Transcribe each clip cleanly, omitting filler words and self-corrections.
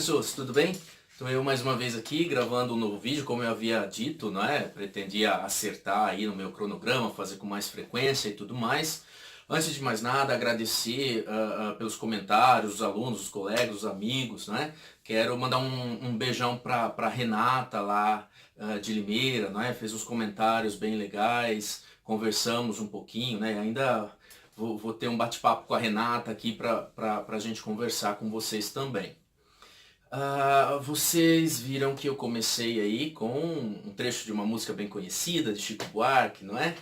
pessoas, tudo bem? Então eu mais uma vez aqui gravando um novo vídeo, como eu havia dito, não é? Pretendia acertar aí no meu cronograma, fazer com mais frequência e tudo mais. Antes de mais nada, agradecer pelos comentários, os alunos, os colegas, os amigos, né? Quero mandar um beijão para Renata lá de Limeira, não é? Fez uns comentários bem legais, conversamos um pouquinho, né? Ainda vou ter um bate-papo com a Renata aqui para a gente conversar com vocês também. Vocês viram que eu comecei aí com um trecho de uma música bem conhecida de Chico Buarque, não é?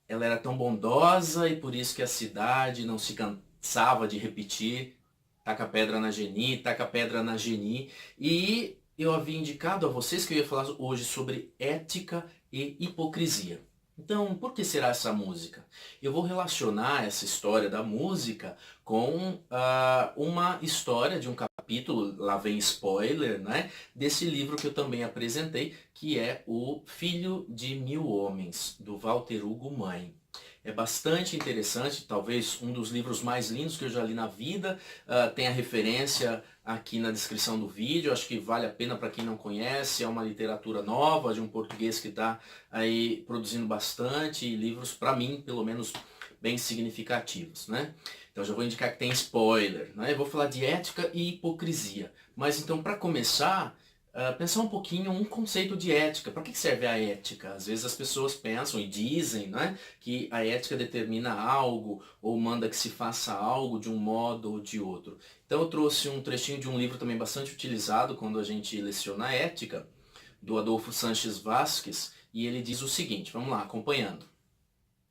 Ela era tão bondosa e por isso que a cidade não se cansava de repetir: taca pedra na Geni, taca pedra na Geni. E eu havia indicado a vocês que eu ia falar hoje sobre ética e hipocrisia. Então, por que será essa música? Eu vou relacionar essa história da música com uma história de um capítulo, lá vem spoiler, né, desse livro que eu também apresentei, que é O Filho de Mil Homens, do Walter Hugo Mãe. É bastante interessante, talvez um dos livros mais lindos que eu já li na vida. Tem a referência aqui na descrição do vídeo, acho que vale a pena para quem não conhece. É uma literatura nova, de um português que está aí produzindo bastante livros, para mim, pelo menos, bem significativos, né? Então já vou indicar que tem spoiler, né? Eu vou falar de ética e hipocrisia. Mas então, para começar, pensar um pouquinho um conceito de ética. Para que serve a ética? Às vezes as pessoas pensam e dizem, né, que a ética determina algo ou manda que se faça algo de um modo ou de outro. Então eu trouxe um trechinho de um livro também bastante utilizado quando a gente leciona ética, do Adolfo Sanches Vasquez, e ele diz o seguinte, vamos lá, acompanhando.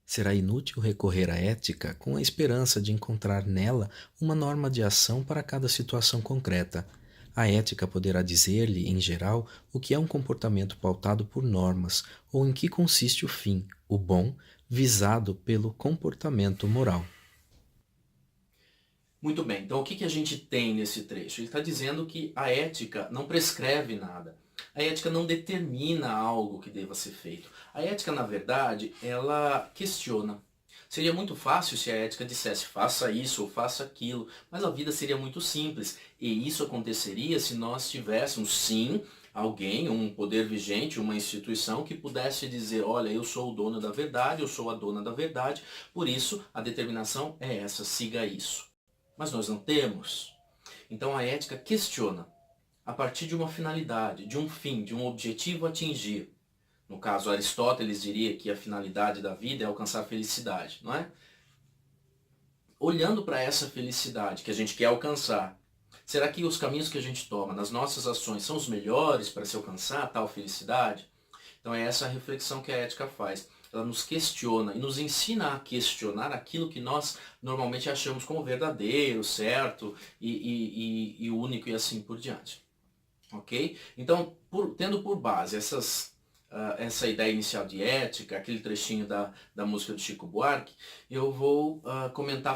Será inútil recorrer à ética com a esperança de encontrar nela uma norma de ação para cada situação concreta. A ética poderá dizer-lhe, em geral, o que é um comportamento pautado por normas, ou em que consiste o fim, o bom, visado pelo comportamento moral. Muito bem, então o que a gente tem nesse trecho? Ele está dizendo que a ética não prescreve nada. A ética não determina algo que deva ser feito. A ética, na verdade, ela questiona. Seria muito fácil se a ética dissesse faça isso ou faça aquilo, mas a vida seria muito simples. E isso aconteceria se nós tivéssemos, sim, alguém, um poder vigente, uma instituição que pudesse dizer, olha, eu sou o dono da verdade, eu sou a dona da verdade, por isso a determinação é essa, siga isso. Mas nós não temos. Então a ética questiona, a partir de uma finalidade, de um fim, de um objetivo a atingir. No caso, Aristóteles diria que a finalidade da vida é alcançar a felicidade, não é? Olhando para essa felicidade que a gente quer alcançar, será que os caminhos que a gente toma nas nossas ações são os melhores para se alcançar tal felicidade? Então é essa a reflexão que a ética faz. Ela nos questiona e nos ensina a questionar aquilo que nós normalmente achamos como verdadeiro, certo e único e assim por diante. Ok? Então, tendo por base essa ideia inicial de ética, aquele trechinho da música do Chico Buarque, eu vou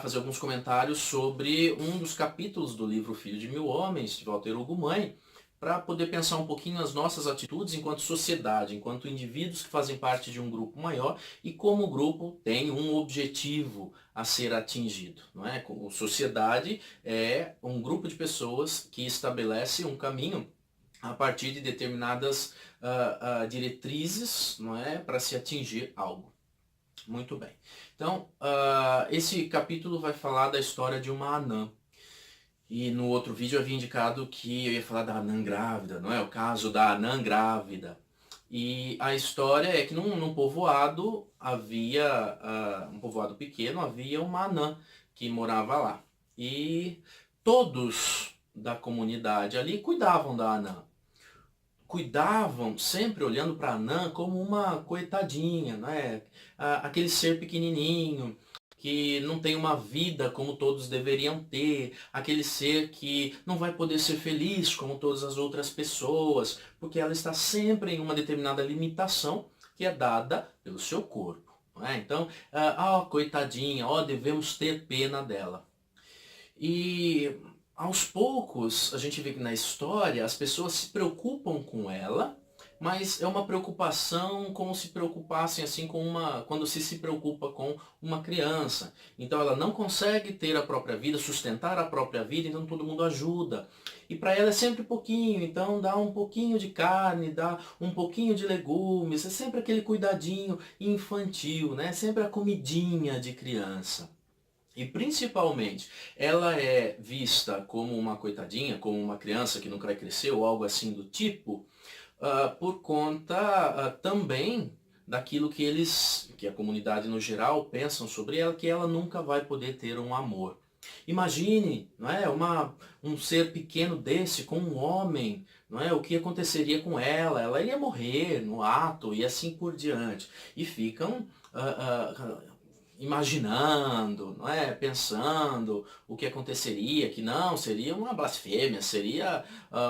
fazer alguns comentários sobre um dos capítulos do livro Filho de Mil Homens, de Walter Hugo Mãe, para poder pensar um pouquinho as nossas atitudes enquanto sociedade, enquanto indivíduos que fazem parte de um grupo maior e como o grupo tem um objetivo a ser atingido. Não é? Como sociedade é um grupo de pessoas que estabelece um caminho a partir de determinadas diretrizes, não é, para se atingir algo. Muito bem. Então, esse capítulo vai falar da história de uma anã. E no outro vídeo eu havia indicado que eu ia falar da anã grávida, não é? O caso da anã grávida. E a história é que num povoado havia, um povoado pequeno, havia uma anã que morava lá. E todos da comunidade ali cuidavam da anã. Cuidavam sempre olhando para a anã como uma coitadinha, né? Aquele ser pequenininho que não tem uma vida como todos deveriam ter, aquele ser que não vai poder ser feliz como todas as outras pessoas, porque ela está sempre em uma determinada limitação que é dada pelo seu corpo. Não é? Então, coitadinha, devemos ter pena dela. E aos poucos, a gente vê que na história as pessoas se preocupam com ela, mas é uma preocupação como se preocupassem assim quando se preocupa com uma criança. Então ela não consegue ter a própria vida, sustentar a própria vida, então todo mundo ajuda. E para ela é sempre pouquinho, então dá um pouquinho de carne, dá um pouquinho de legumes, é sempre aquele cuidadinho infantil, né? Sempre a comidinha de criança. E principalmente, ela é vista como uma coitadinha, como uma criança que nunca vai crescer ou algo assim do tipo, por conta também daquilo que a comunidade no geral pensam sobre ela, que ela nunca vai poder ter um amor. Imagine, não é, um ser pequeno desse com um homem, não é, o que aconteceria com ela? Ela iria morrer no ato e assim por diante. E ficam imaginando, não é? Pensando o que aconteceria, que não, seria uma blasfêmia, seria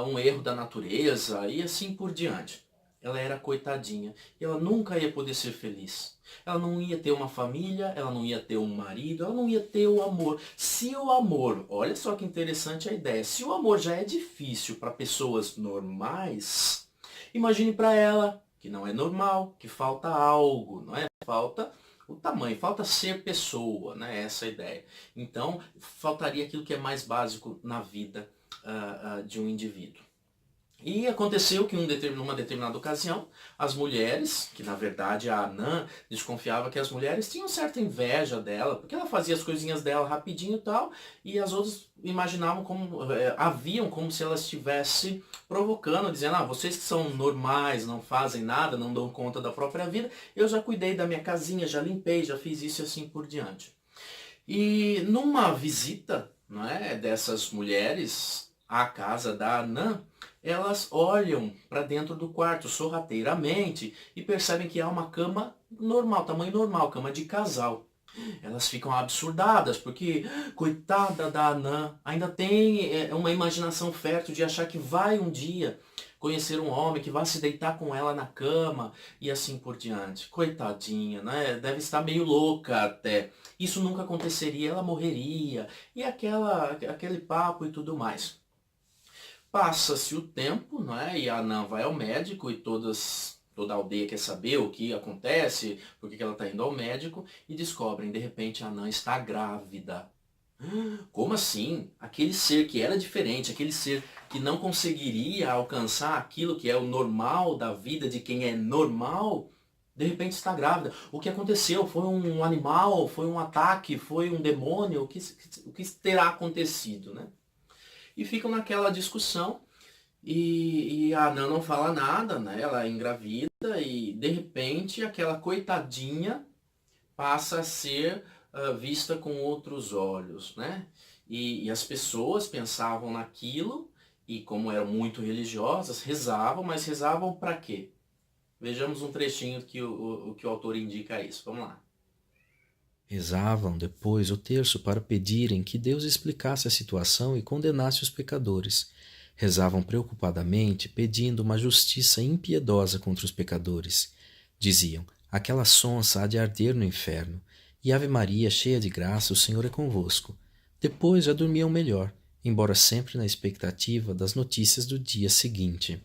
um erro da natureza e assim por diante. Ela era coitadinha e ela nunca ia poder ser feliz. Ela não ia ter uma família, ela não ia ter um marido, ela não ia ter o amor. Se o amor, olha só que interessante a ideia, se o amor já é difícil para pessoas normais, imagine para ela que não é normal, que falta algo, não é? Falta o tamanho, falta ser pessoa, né? Essa é a ideia. Então, faltaria aquilo que é mais básico na vida de um indivíduo. E aconteceu que numa determinada ocasião, as mulheres, que na verdade a Anã desconfiava que as mulheres tinham certa inveja dela, porque ela fazia as coisinhas dela rapidinho e tal, e as outras imaginavam haviam como se ela estivesse provocando, dizendo, vocês que são normais, não fazem nada, não dão conta da própria vida, eu já cuidei da minha casinha, já limpei, já fiz isso e assim por diante. E numa visita, não é, dessas mulheres à casa da Anã, elas olham para dentro do quarto sorrateiramente e percebem que há uma cama normal, tamanho normal, cama de casal. Elas ficam absurdadas, porque, coitada da Anã, ainda tem uma imaginação fértil de achar que vai um dia conhecer um homem que vai se deitar com ela na cama e assim por diante. Coitadinha, né? Deve estar meio louca até. Isso nunca aconteceria, ela morreria. E aquele papo e tudo mais. Passa-se o tempo, né? E a Anã vai ao médico e toda a aldeia quer saber o que acontece, por que ela está indo ao médico, e descobrem, de repente, a Anã está grávida. Como assim? Aquele ser que era diferente, aquele ser que não conseguiria alcançar aquilo que é o normal da vida de quem é normal, de repente está grávida. O que aconteceu? Foi um animal? Foi um ataque? Foi um demônio? O que terá acontecido, né? E ficam naquela discussão e a Anã não fala nada, né? Ela é engravida e de repente aquela coitadinha passa a ser vista com outros olhos, né? E as pessoas pensavam naquilo e como eram muito religiosas, rezavam, mas rezavam para quê? Vejamos um trechinho que que o autor indica isso. Vamos lá. Rezavam depois o terço para pedirem que Deus explicasse a situação e condenasse os pecadores. Rezavam preocupadamente, pedindo uma justiça impiedosa contra os pecadores. Diziam: aquela sonsa há de arder no inferno. E Ave Maria, cheia de graça, o Senhor é convosco. Depois já dormiam melhor, embora sempre na expectativa das notícias do dia seguinte.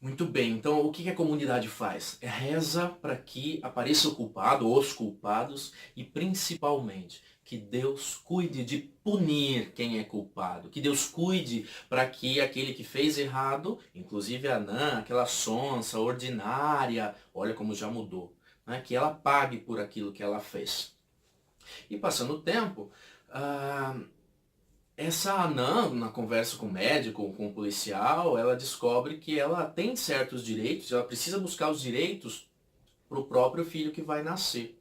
Muito bem, então o que a comunidade faz? Reza para que apareça o culpado, os culpados, e principalmente que Deus cuide de punir quem é culpado, que Deus cuide para que aquele que fez errado, inclusive a Anã, aquela sonsa ordinária, olha como já mudou, né? Que ela pague por aquilo que ela fez. E passando o tempo, essa Anã, na conversa com o médico, com o policial, ela descobre que ela tem certos direitos, ela precisa buscar os direitos para o próprio filho que vai nascer.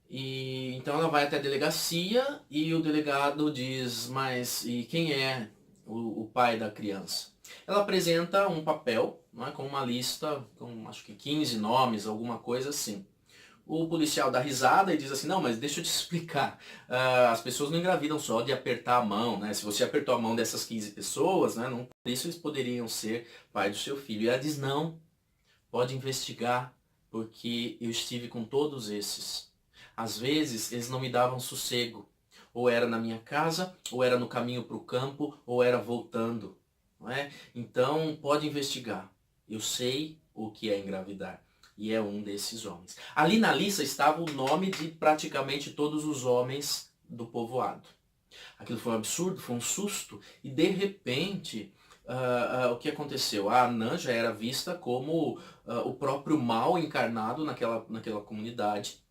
E então ela vai até a delegacia e o delegado diz, mas e quem é o pai da criança? Ela apresenta um papel, não é, com uma lista, com acho que 15 nomes, alguma coisa assim. O policial dá risada e diz assim, não, mas deixa eu te explicar. As pessoas não engravidam só de apertar a mão, né? Se você apertou a mão dessas 15 pessoas, né, não, por isso eles poderiam ser pai do seu filho. E ela diz, não, pode investigar, porque eu estive com todos esses. Às vezes, eles não me davam sossego. Ou era na minha casa, ou era no caminho para o campo, ou era voltando. não é? Então, pode investigar. Eu sei o que é engravidar. E é um desses homens. Ali na lista estava o nome de praticamente todos os homens do povoado. Aquilo foi um absurdo, foi um susto. E de repente, o que aconteceu? A Anã já era vista como o próprio mal encarnado naquela comunidade.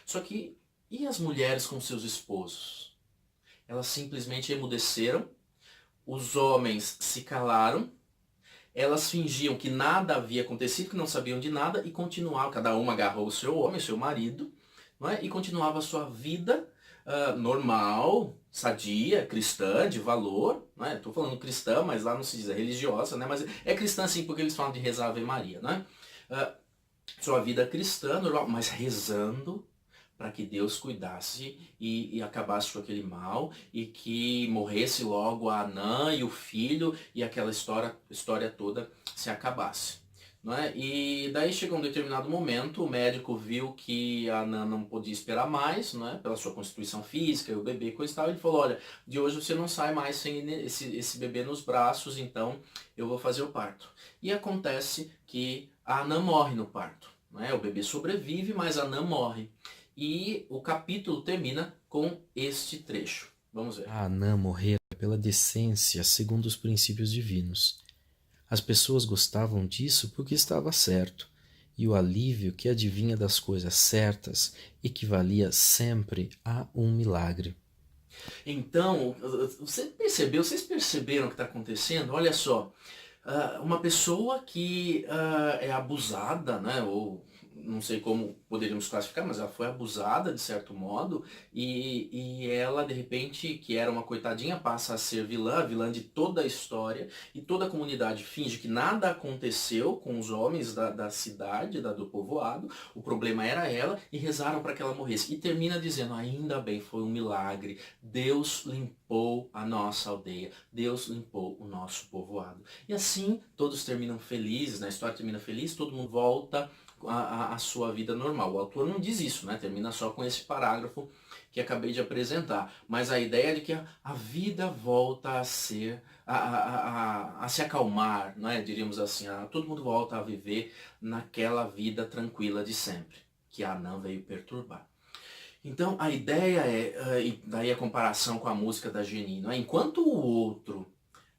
Só que, e as mulheres com seus esposos? Elas simplesmente emudeceram, os homens se calaram, elas fingiam que nada havia acontecido, que não sabiam de nada e continuavam, cada uma agarrou o seu homem, o seu marido, não é? E continuava a sua vida normal, sadia, cristã, de valor, não é? Estou falando cristã, mas lá não se diz religiosa, né? Mas é cristã sim, porque eles falam de rezar a Ave Maria, né? Sua vida cristã, normal, mas rezando para que Deus cuidasse e acabasse com aquele mal e que morresse logo a Anã e o filho e aquela história toda se acabasse. Não é? E daí chegou um determinado momento, o médico viu que a Anã não podia esperar mais, não é? Pela sua constituição física, e o bebê coisa e tal, ele falou, olha, de hoje você não sai mais sem esse bebê nos braços, então eu vou fazer o parto. E acontece que a Anã morre no parto. Não é? O bebê sobrevive, mas a Anã morre. E o capítulo termina com este trecho. Vamos ver. A Anã morrera pela decência segundo os princípios divinos. As pessoas gostavam disso porque estava certo, e o alívio que adivinha das coisas certas equivalia sempre a um milagre. Então, vocês perceberam o que está acontecendo? Olha só, uma pessoa que é abusada, né, ou não sei como poderíamos classificar, mas ela foi abusada de certo modo, e ela, de repente, que era uma coitadinha, passa a ser vilã, vilã de toda a história, e toda a comunidade finge que nada aconteceu com os homens da cidade, do povoado, o problema era ela, e rezaram para que ela morresse. E termina dizendo, ainda bem, foi um milagre, Deus limpou a nossa aldeia, Deus limpou o nosso povoado. E assim, todos terminam felizes, né? A história termina feliz, todo mundo volta a sua vida normal. O autor não diz isso, né? Termina só com esse parágrafo que acabei de apresentar. Mas a ideia de que a vida volta a ser, a se acalmar, né? Diríamos assim, todo mundo volta a viver naquela vida tranquila de sempre, que a Anã veio perturbar. Então a ideia e daí a comparação com a música da Geni, não é? Enquanto o outro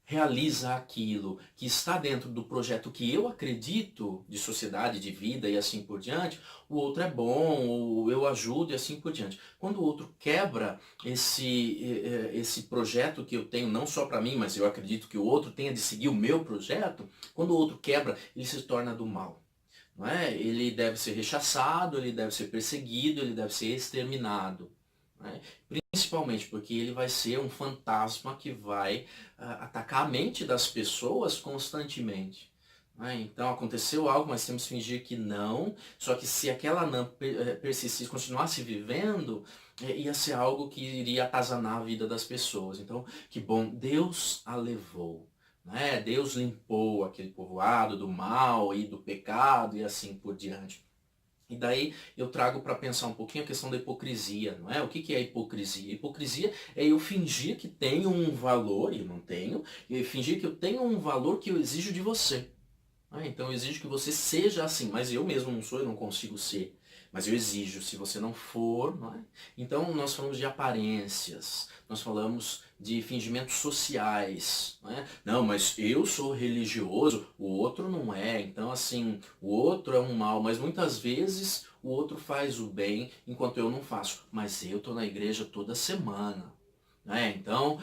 realiza aquilo que está dentro do projeto que eu acredito de sociedade, de vida e assim por diante, o outro é bom, ou eu ajudo e assim por diante. Quando o outro quebra esse projeto que eu tenho, não só para mim, mas eu acredito que o outro tenha de seguir o meu projeto, quando o outro quebra, ele se torna do mal. Não é? Ele deve ser rechaçado, ele deve ser perseguido, ele deve ser exterminado. Né? Principalmente porque ele vai ser um fantasma que vai atacar a mente das pessoas constantemente. Né? Então aconteceu algo, mas temos que fingir que não. Só que se aquela não persistisse, continuasse vivendo, ia ser algo que iria atazanar a vida das pessoas. Então, que bom, Deus a levou. Né? Deus limpou aquele povoado do mal e do pecado e assim por diante. E daí eu trago para pensar um pouquinho a questão da hipocrisia, não é? O que é a hipocrisia? A hipocrisia é eu fingir que tenho um valor, e eu não tenho, e fingir que eu tenho um valor que eu exijo de você. Então eu exijo que você seja assim, mas eu mesmo não sou, eu não consigo ser. Mas eu exijo, se você não for, não é? Então nós falamos de aparências, nós falamos de fingimentos sociais. Não é? Não, mas eu sou religioso, o outro não é. Então assim, o outro é um mal, mas muitas vezes o outro faz o bem enquanto eu não faço. Mas eu estou na igreja toda semana. Então,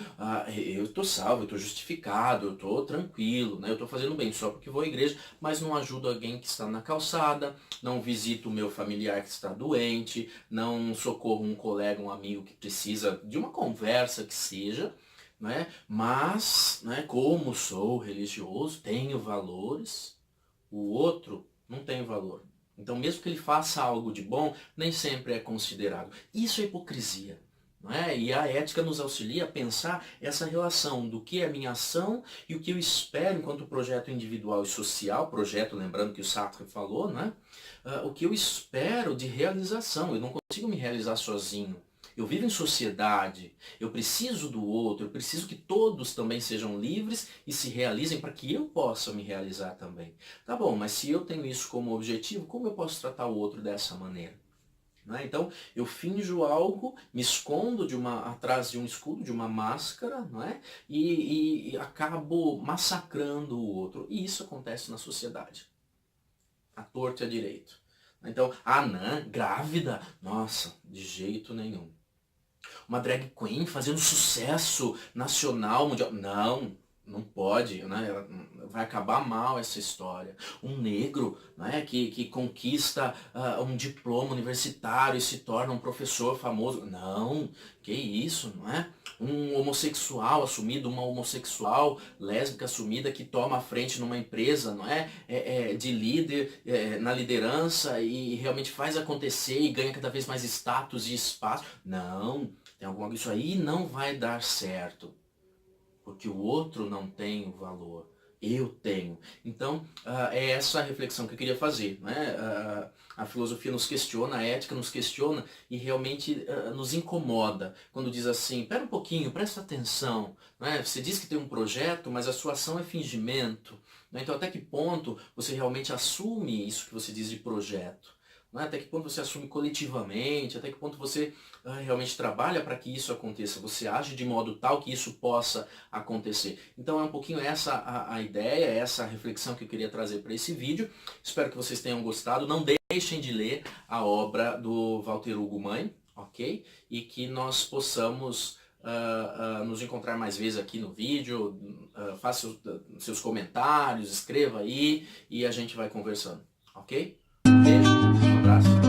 eu estou salvo, eu estou justificado, eu estou tranquilo, né? Eu estou fazendo bem só porque vou à igreja, mas não ajudo alguém que está na calçada, não visito o meu familiar que está doente, não socorro um colega, um amigo que precisa de uma conversa que seja, né? Mas, né, como sou religioso, tenho valores, o outro não tem valor. Então, mesmo que ele faça algo de bom, nem sempre é considerado. Isso é hipocrisia. Não é? E a ética nos auxilia a pensar essa relação do que é minha ação e o que eu espero enquanto projeto individual e social, projeto, lembrando que o Sartre falou, né? O que eu espero de realização. Eu não consigo me realizar sozinho. Eu vivo em sociedade, eu preciso do outro, eu preciso que todos também sejam livres e se realizem para que eu possa me realizar também. Tá bom, mas se eu tenho isso como objetivo, como eu posso tratar o outro dessa maneira? Né? Então, eu finjo algo, me escondo atrás de um escudo, de uma máscara, não é? E acabo massacrando o outro. E isso acontece na sociedade. À torto e à direito. Então, não, grávida? Nossa, de jeito nenhum. Uma drag queen fazendo sucesso nacional, mundial? Não, não pode, né? Vai acabar mal essa história. Um negro, né, que conquista um diploma universitário e se torna um professor famoso. Não, que isso, não é? Um homossexual assumido, uma homossexual lésbica assumida que toma a frente numa empresa, não é? De líder, na liderança e realmente faz acontecer e ganha cada vez mais status e espaço. Não, isso aí não vai dar certo. Porque o outro não tem o valor, eu tenho. Então, é essa a reflexão que eu queria fazer. Né? A filosofia nos questiona, a ética nos questiona e realmente nos incomoda. Quando diz assim, pera um pouquinho, presta atenção. Né? Você diz que tem um projeto, mas a sua ação é fingimento. Né? Então, até que ponto você realmente assume isso que você diz de projeto? Né? Até que ponto você assume coletivamente, até que ponto você realmente trabalha para que isso aconteça, você age de modo tal que isso possa acontecer. Então é um pouquinho essa a ideia, essa a reflexão que eu queria trazer para esse vídeo. Espero que vocês tenham gostado. Não deixem de ler a obra do Walter Hugo Mãe, ok? E que nós possamos nos encontrar mais vezes aqui no vídeo, faça seus comentários, escreva aí e a gente vai conversando, ok? Um beijo, um abraço.